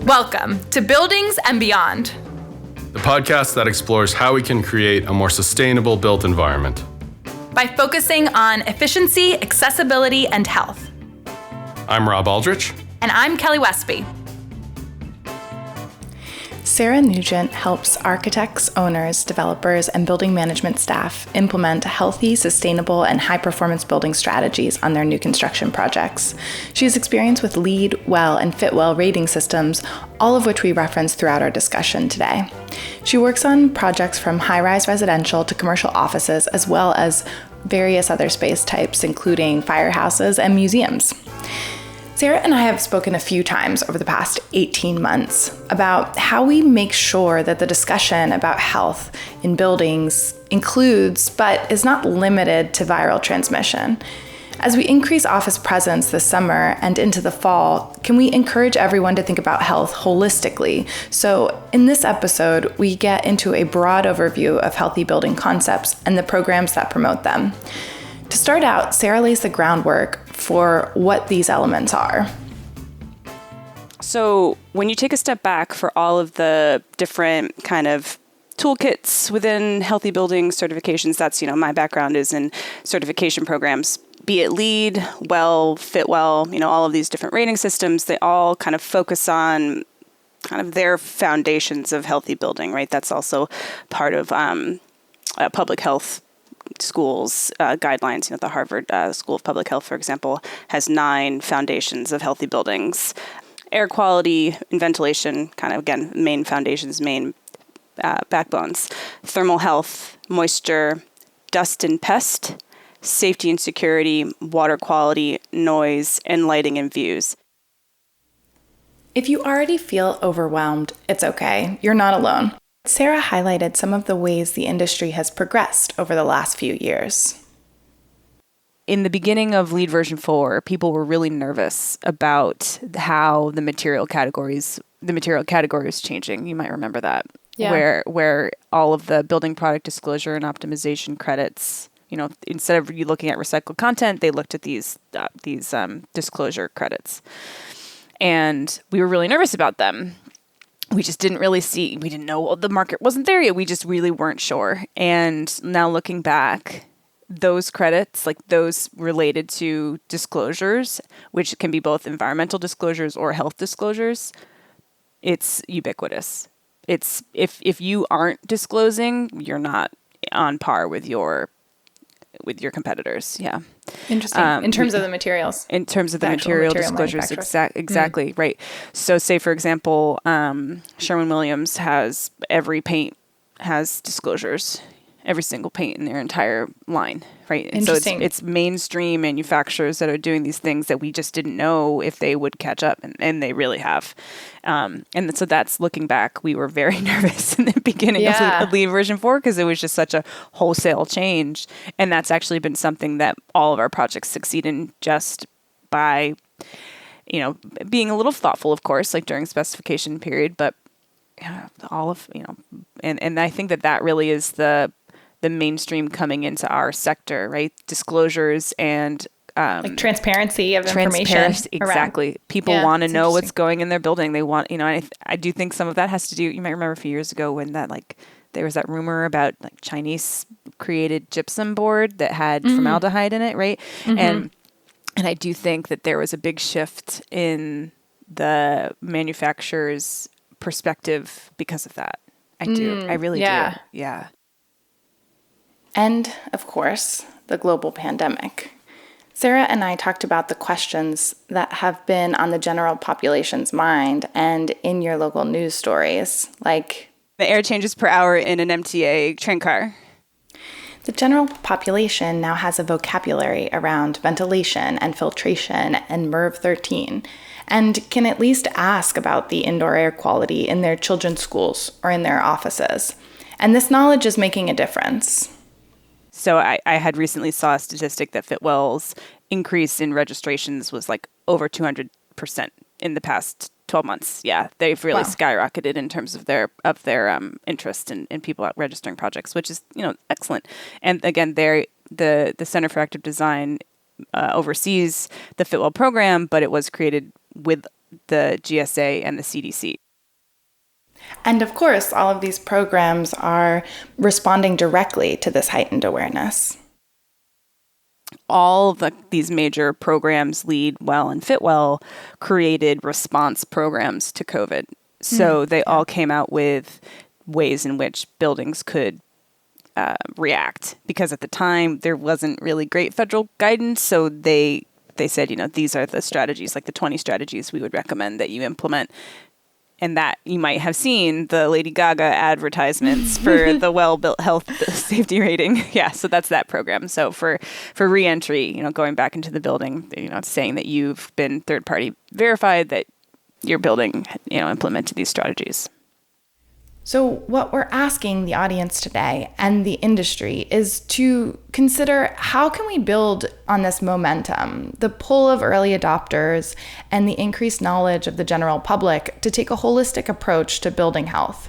Welcome to Buildings and Beyond, the podcast that explores how we can create a more sustainable built environment by focusing on efficiency, accessibility, and health. I'm Robb Aldrich. And I'm Kelly Westby. Sarah Nugent helps architects, owners, developers, and building management staff implement healthy, sustainable, and high-performance building strategies on their new construction projects. She has experience with LEED, WELL, and Fitwel rating systems, all of which we reference throughout our discussion today. She works on projects from high-rise residential to commercial offices, as well as various other space types, including firehouses and museums. Sarah and I have spoken a few times over the past 18 months about how we make sure that the discussion about health in buildings includes, but is not limited to, viral transmission. As we increase office presence this summer and into the fall, can we encourage everyone to think about health holistically? So in this episode, we get into a broad overview of healthy building concepts and the programs that promote them. To start out, Sarah lays the groundwork for what these elements are. So when you take a step back for all of the different kind of toolkits within healthy building certifications, that's, my background is in certification programs, be it LEED, WELL, Fitwel, all of these different rating systems, they all kind of focus on kind of their foundations of healthy building, right? That's also part of public health schools guidelines. The Harvard School of Public Health, for example, has 9 foundations of healthy buildings. Air quality and ventilation, kind of, again, main foundations, main backbones. Thermal health, moisture, dust and pest, safety and security, water quality, noise, and lighting and views. If you already feel overwhelmed, it's okay. You're not alone. Sarah highlighted some of the ways the industry has progressed over the last few years. In the beginning of LEED version 4, people were really nervous about how the material category was changing. You might remember that. Yeah. Where all of the building product disclosure and optimization credits, instead of you looking at recycled content, they looked at these disclosure credits. And we were really nervous about them. We just didn't really we didn't know the market wasn't there yet. We just really weren't sure. And now looking back, those credits, like those related to disclosures, which can be both environmental disclosures or health disclosures, it's ubiquitous. It's if you aren't disclosing, you're not on par with your competitors. Yeah. Interesting. In terms of the materials. In terms of the material disclosures. Exactly. Right. So say, for example, Sherwin-Williams has every paint has disclosures, every single paint in their entire line. Right. And so it's mainstream manufacturers that are doing these things that we just didn't know if they would catch up, and they really have. And so that's, looking back, we were very nervous in the beginning of LEED version 4 because it was just such a wholesale change. And that's actually been something that all of our projects succeed in just by, being a little thoughtful, of course, like during specification period, but all of, and I think that really is the mainstream coming into our sector, right? Disclosures and like transparency of information. Exactly. Around. People want to know what's going in their building. They want, I do think some of that has to do, you might remember a few years ago when there was that rumor about Chinese created gypsum board that had formaldehyde in it, right? Mm-hmm. And I do think that there was a big shift in the manufacturer's perspective because of that. I really do. Yeah. And, of course, the global pandemic. Sarah and I talked about the questions that have been on the general population's mind and in your local news stories, like the air changes per hour in an MTA train car. The general population now has a vocabulary around ventilation and filtration and MERV 13, and can at least ask about the indoor air quality in their children's schools or in their offices. And this knowledge is making a difference. So I had recently saw a statistic that Fitwel's increase in registrations was like over 200% in the past 12 months. Yeah, they've really skyrocketed in terms of their interest in people out registering projects, which is excellent. And again, the Center for Active Design oversees the Fitwel program, but it was created with the GSA and the CDC. And of course, all of these programs are responding directly to this heightened awareness. All of these major programs, Leadwell and Fitwel, created response programs to COVID. So they all came out with ways in which buildings could react, because at the time there wasn't really great federal guidance. So they said, these are the strategies, like the 20 strategies we would recommend that you implement. And that you might have seen the Lady Gaga advertisements for the well-built health safety rating. Yeah, so that's that program. So for reentry, going back into the building, saying that you've been third-party verified that your building, implemented these strategies. So what we're asking the audience today and the industry is to consider, how can we build on this momentum, the pull of early adopters and the increased knowledge of the general public to take a holistic approach to building health?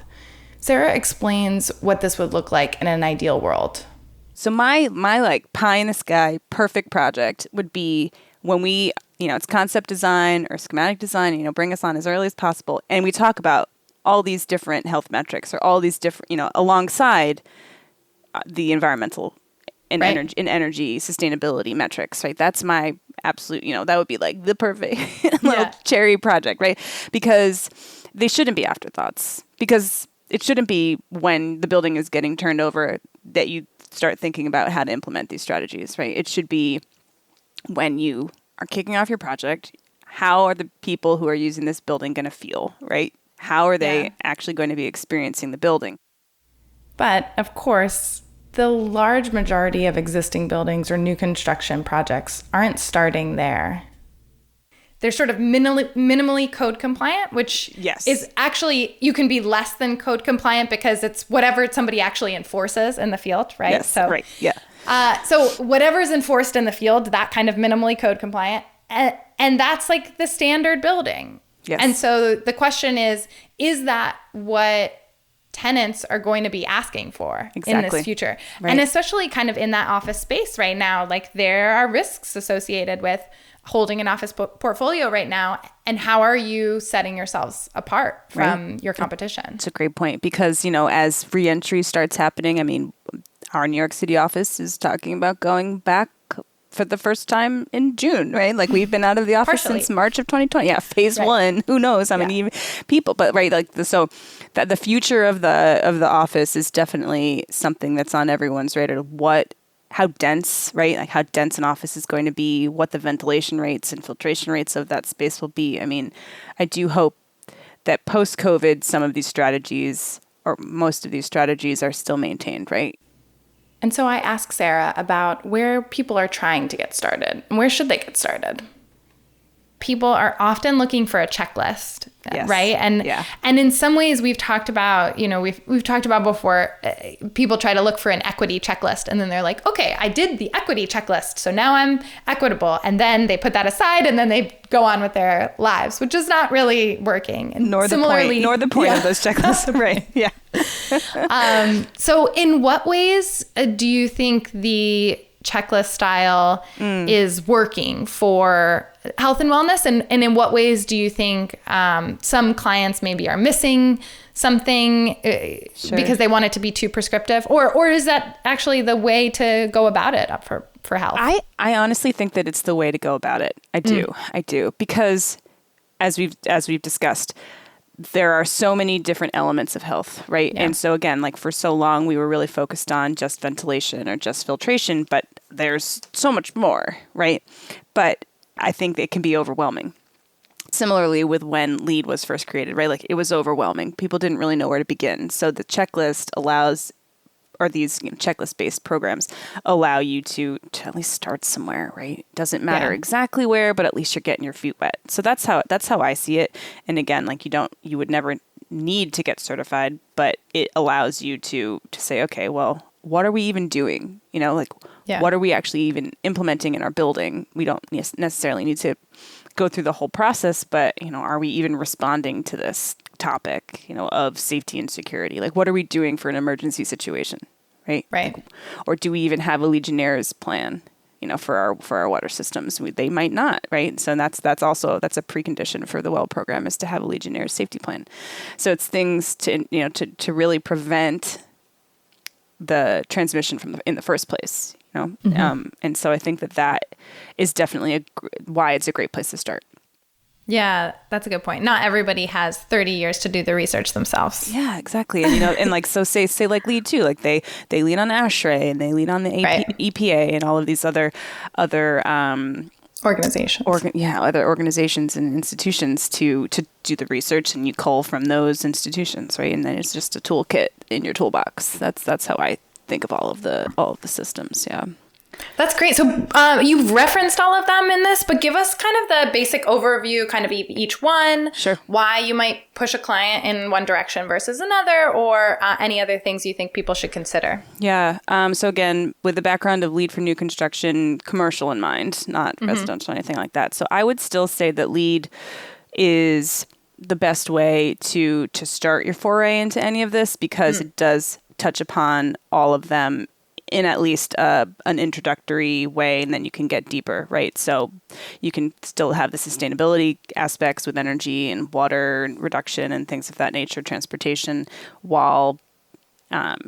Sarah explains what this would look like in an ideal world. So my like pie in the sky perfect project would be when we, it's concept design or schematic design, bring us on as early as possible. And we talk about all these different health metrics, or all these different, alongside the environmental and energy sustainability metrics, right? That's my absolute, that would be like the perfect little cherry project, right? Because they shouldn't be afterthoughts, because it shouldn't be when the building is getting turned over that you start thinking about how to implement these strategies, right? It should be when you are kicking off your project. How are the people who are using this building going to feel, right? How are they actually going to be experiencing the building? But, of course, the large majority of existing buildings or new construction projects aren't starting there. They're sort of minimally code compliant, which is actually, you can be less than code compliant because it's whatever somebody actually enforces in the field, right? Yes, right, yeah. So whatever is enforced in the field, that kind of minimally code compliant, and that's like the standard building. Yes. And so the question is that what tenants are going to be asking for in this future? Right. And especially kind of in that office space right now, like there are risks associated with holding an office portfolio right now. And how are you setting yourselves apart from your competition? It's a great point, because, as reentry starts happening, I mean, our New York City office is talking about going back for the first time in June, right? Like we've been out of the office since March of 2020. Yeah, phase one. Who knows how many people? But so that the future of the office is definitely something that's on everyone's radar. How dense, right? Like how dense an office is going to be, what the ventilation rates and filtration rates of that space will be. I mean, I do hope that post-COVID, some of these strategies, or most of these strategies, are still maintained, right? And so I asked Sarah about where people are trying to get started and where should they get started. People are often looking for a checklist, right? And in some ways we've talked about, we've talked about before, people try to look for an equity checklist and then they're like, okay, I did the equity checklist, so now I'm equitable. And then they put that aside and then they go on with their lives, which is not really working. And nor the point of those checklists, right? Yeah. So in what ways do you think the checklist style is working for health and wellness? And in what ways do you think some clients maybe are missing something because they want it to be too prescriptive? Or is that actually the way to go about it for health? I honestly think that it's the way to go about it. I do. Because as we've discussed, there are so many different elements of health, right? Yeah. And so again, like for so long, we were really focused on just ventilation or just filtration, but there's so much more, right? But I think it can be overwhelming. Similarly with when LEAD was first created, right? Like it was overwhelming. People didn't really know where to begin. So the checklist allows, or these checklist-based programs allow you to at least start somewhere, right? Doesn't matter exactly where, but at least you're getting your feet wet. So that's how I see it. And again, like you would never need to get certified, but it allows you to say, okay, well, what are we even doing? What are we actually even implementing in our building? We don't necessarily need to go through the whole process, but are we even responding to this topic, of safety and security? Like, what are we doing for an emergency situation, right? Right. Or do we even have a Legionnaire's plan? for our water systems. They might not, right? So that's a precondition for the well program, is to have a Legionnaires safety plan. So it's things to really prevent the transmission in the first place, and so I think that is definitely why it's a great place to start. Yeah, that's a good point. Not everybody has 30 years to do the research themselves. Yeah, exactly. And, and like, so say like LEED too, like they lean on ASHRAE and they lean on the EPA and all of these other organizations. Other organizations and institutions to do the research, and you cull from those institutions, right? And then it's just a toolkit in your toolbox. That's how I think of all of the systems. Yeah. That's great. So you've referenced all of them in this, but give us kind of the basic overview, kind of each one. Sure. Why you might push a client in one direction versus another, or any other things you think people should consider. Yeah. So again, with the background of LEED for new construction, commercial in mind, not residential or anything like that. So I would still say that LEED is the best way to start your foray into any of this, because it does touch upon all of them in at least an introductory way, and then you can get deeper, right? So you can still have the sustainability aspects with energy and water reduction and things of that nature, transportation, while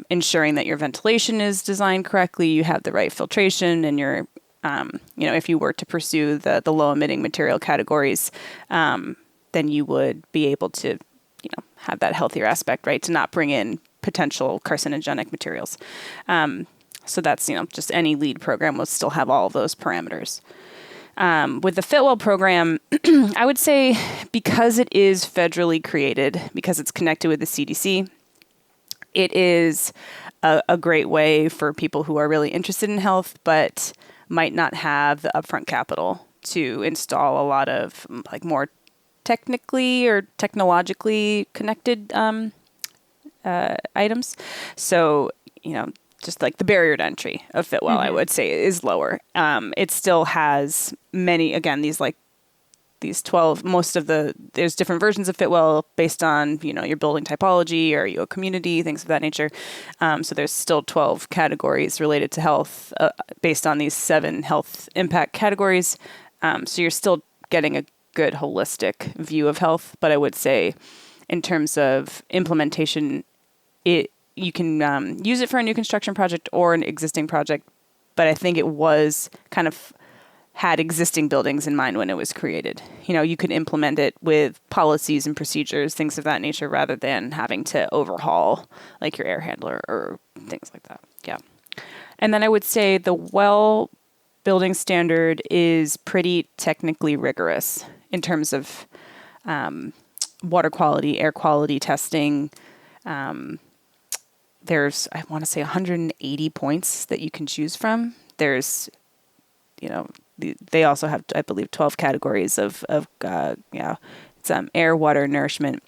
ensuring that your ventilation is designed correctly, you have the right filtration, and you're, if you were to pursue the low emitting material categories, then you would be able to, have that healthier aspect, right? To not bring in potential carcinogenic materials. So that's, just any LEED program will still have all of those parameters. With the Fitwel program, I would say, because it is federally created, because it's connected with the CDC, it is a great way for people who are really interested in health, but might not have the upfront capital to install a lot of more technically or technologically connected items. So, just like the barrier to entry of Fitwel, I would say, is lower. It still has many, again, these 12, there's different versions of Fitwel based on, your building typology, or are you a community, things of that nature. So there's still 12 categories related to health based on these 7 health impact categories. So you're still getting a good holistic view of health. But I would say, in terms of implementation, you can use it for a new construction project or an existing project, but I think it was kind of had existing buildings in mind when it was created. You could implement it with policies and procedures, things of that nature, rather than having to overhaul like your air handler or things like that. Yeah. And then I would say the well building standard is pretty technically rigorous in terms of water quality, air quality testing. There's, I want to say, 180 points that you can choose from. There's, they also have, I believe, 12 categories of it's air, water, nourishment,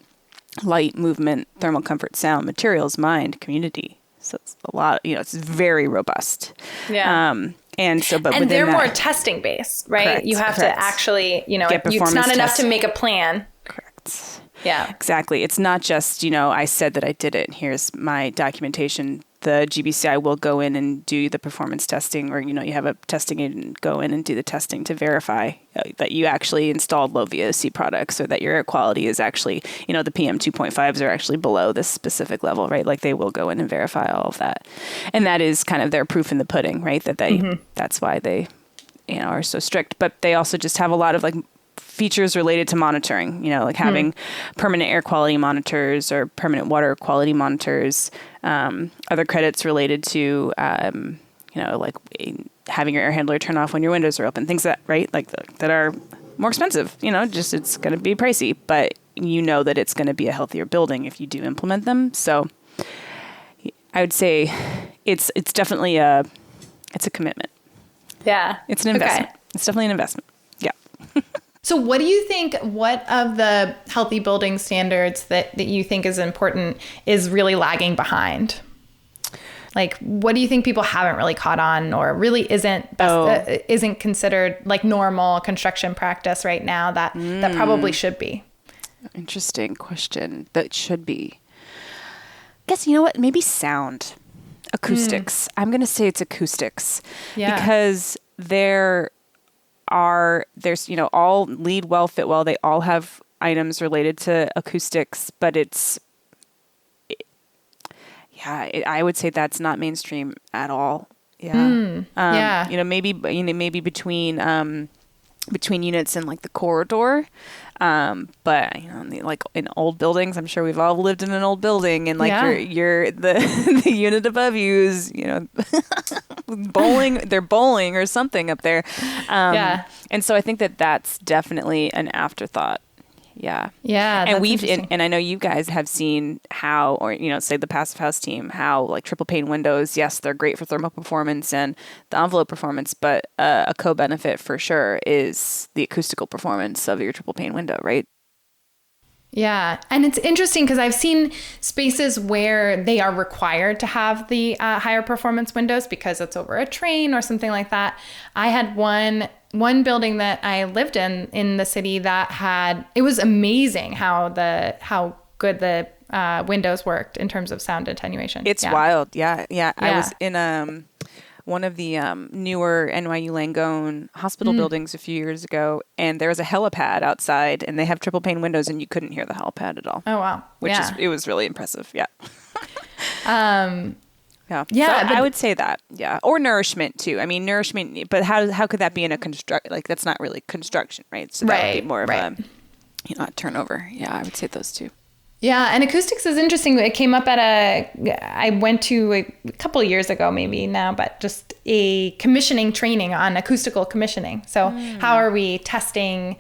light, movement, thermal comfort, sound, materials, mind, community. So it's a lot, it's very robust. Yeah. And so, but and they're more testing based, right? Correct, you have to actually, it's not enough to make a plan. Correct. Yeah, exactly. It's not just, I said that I did it. Here's my documentation. The GBCI will go in and do the performance testing, or, you have a testing agent go in and do the testing to verify that you actually installed low VOC products, or that your air quality is actually, the PM 2.5s are actually below this specific level, right? Like, they will go in and verify all of that. And that is kind of their proof in the pudding, right? That that's why they, are so strict. But they also just have a lot of features related to monitoring, like having permanent air quality monitors or permanent water quality monitors, other credits related to, having your air handler turn off when your windows are open, things that are more expensive, just it's going to be pricey, but that it's going to be a healthier building if you do implement them. So I would say it's definitely it's a commitment. Yeah. It's an investment. Okay. It's definitely an investment. Yeah. So what do you think, what of the healthy building standards that you think is important is really lagging behind? What do you think people haven't really caught on, or really isn't considered normal construction practice right now that probably should be? Interesting question. That should be. I guess, you know what? Maybe sound. Acoustics. I'm going to say it's acoustics. Yeah. Because there's, all Leadwell, Fitwel, they all have items related to acoustics, but I would say that's not mainstream at all. Yeah. Maybe between units in like the corridor. But like in old buildings, I'm sure we've all lived in an old building, and like the unit above you is, they're bowling or something up there. And so I think that's definitely an afterthought. Yeah. And I know you guys have seen how, or, say the Passive House team, how like triple pane windows, yes, they're great for thermal performance and the envelope performance, but a co-benefit for sure is the acoustical performance of your triple pane window, right? Yeah. And it's interesting because I've seen spaces where they are required to have the higher performance windows because it's over a train or something like that. I had one building that I lived in the city that it was amazing how good the windows worked in terms of sound attenuation. It's wild. Yeah. I was in one of the newer NYU Langone hospital buildings a few years ago, and there was a helipad outside, and they have triple pane windows, and you couldn't hear the helipad at all. Oh, wow. It was really impressive. Yeah. Yeah. Yeah. So I would say that. Yeah. Or nourishment too. I mean, nourishment, but how could that be in a that's not really construction, right? So that would be more of a turnover. Yeah. I would say those two. Yeah. And acoustics is interesting. It came up I went to a couple of years ago, maybe now, but just a commissioning training on acoustical commissioning. So how are we testing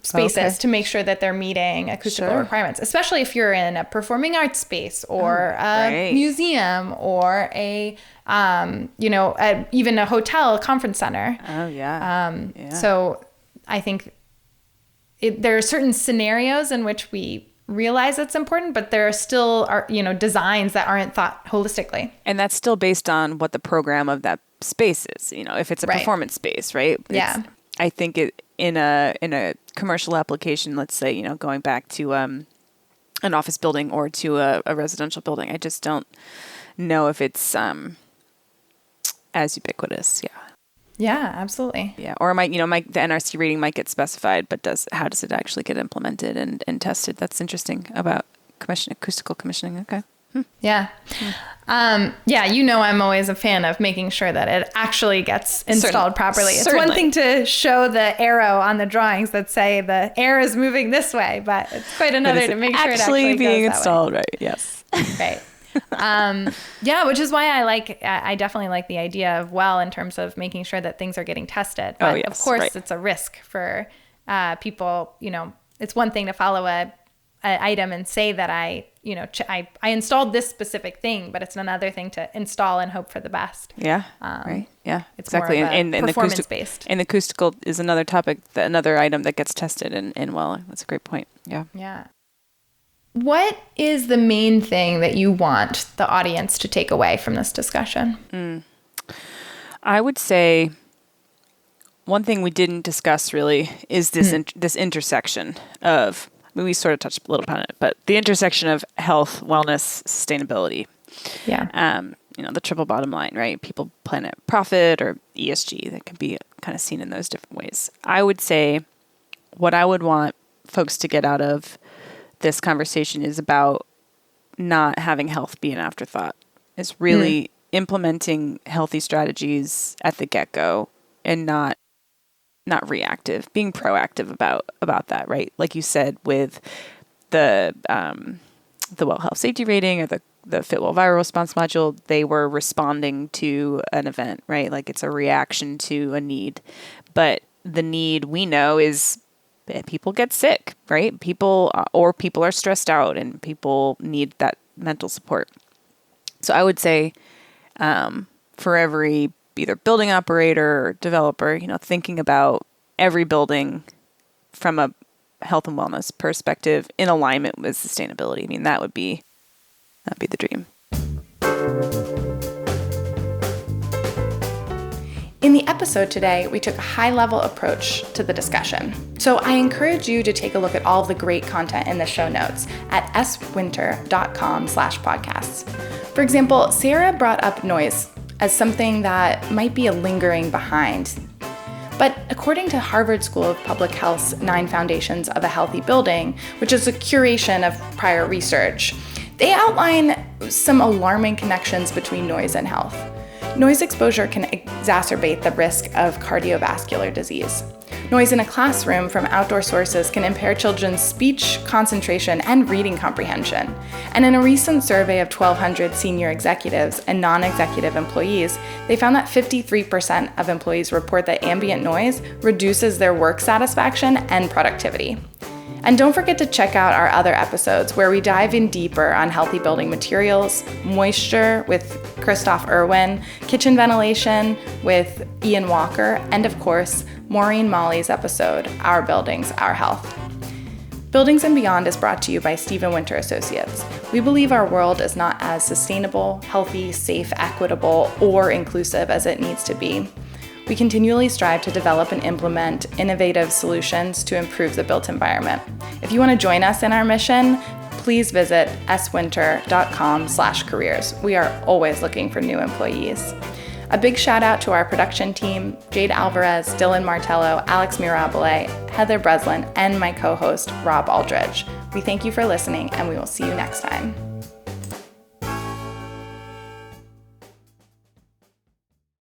spaces to make sure that they're meeting acoustical requirements, especially if you're in a performing arts space or a museum or even a hotel, conference center. Oh, yeah. So I think there are certain scenarios in which we realize it's important, but there are still designs that aren't thought holistically. And that's still based on what the program of that space is, if it's a performance space, right? I think in a commercial application, let's say, going back to an office building or to a residential building, I just don't know if it's as ubiquitous. Yeah. Yeah, absolutely. Yeah. Or the NRC rating might get specified, but how does it actually get implemented and tested? That's interesting about acoustical commissioning. Okay. Yeah. I'm always a fan of making sure that it actually gets installed properly. It's one thing to show the arrow on the drawings that say the air is moving this way, but it's quite another to make sure it actually being goes installed that way. Right. Yes. Right. Which is why I definitely like the idea of in terms of making sure that things are getting tested. But of course, it's a risk for people. It's one thing to follow an item and say that I installed this specific thing, but it's another thing to install and hope for the best. Yeah. Right. Yeah. It's exactly. More of a performance based. And acoustical is another topic, another item that gets tested. And that's a great point. Yeah. Yeah. What is the main thing that you want the audience to take away from this discussion? I would say one thing we didn't discuss really is this this intersection of, we sort of touched a little upon it, but the intersection of health, wellness, sustainability. Yeah. The triple bottom line, right? People, planet, profit, or ESG, that can be kind of seen in those different ways. I would say what I would want folks to get out of this conversation is about not having health be an afterthought. It's really implementing healthy strategies at the get-go and not reactive, being proactive about that, right? Like you said, with the Well Health Safety Rating or the Fitwel Viral Response Module, they were responding to an event, right? Like it's a reaction to a need. But the need we know is people get sick, right? People are stressed out and people need that mental support. So I would say for every either building operator or developer, thinking about every building from a health and wellness perspective in alignment with sustainability. I mean, that'd be the dream. In the episode today, we took a high-level approach to the discussion. So I encourage you to take a look at all of the great content in the show notes at swinter.com/podcasts. For example, Sarah brought up noise as something that might be a lingering behind. But according to Harvard School of Public Health's 9 Foundations of a Healthy Building, which is a curation of prior research, they outline some alarming connections between noise and health. Noise exposure can exacerbate the risk of cardiovascular disease. Noise in a classroom from outdoor sources can impair children's speech, concentration, and reading comprehension. And in a recent survey of 1,200 senior executives and non-executive employees, they found that 53% of employees report that ambient noise reduces their work satisfaction and productivity. And don't forget to check out our other episodes where we dive in deeper on healthy building materials, moisture with Christoph Irwin, kitchen ventilation with Ian Walker, and of course, Maureen Molly's episode, Our Buildings, Our Health. Buildings and Beyond is brought to you by Stephen Winter Associates. We believe our world is not as sustainable, healthy, safe, equitable, or inclusive as it needs to be. We continually strive to develop and implement innovative solutions to improve the built environment. If you want to join us in our mission, please visit swinter.com/careers. We are always looking for new employees. A big shout out to our production team, Jade Alvarez, Dylan Martello, Alex Mirabile, Heather Breslin, and my co-host, Robb Aldridge. We thank you for listening, and we will see you next time.